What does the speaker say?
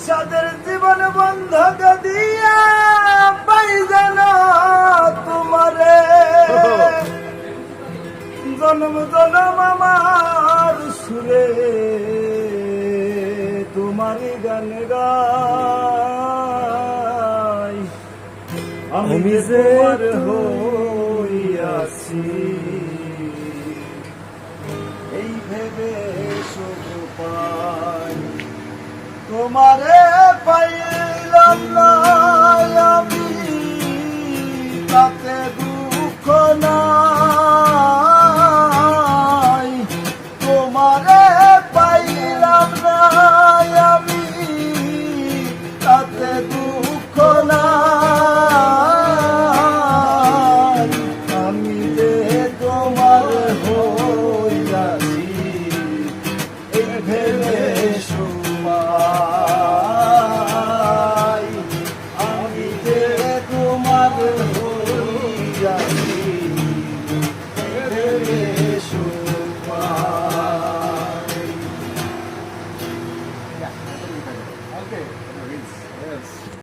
সাদের জীবন বন্ধক দিয়া পাই যেন তোমারে জন্ম জনম আমার সুরে তোমারই গান গাই আমি যে হইয়াছি এই ভেবে সুখ পাই তোমারে পাইলাম না আমি তাতে দুঃখ নাই তোমারে পাইলাম না আমি তাতে দুঃখ নাই আমি যে তোমার হইয়াছি এই ভেবে সুমাই আমি যে তোমার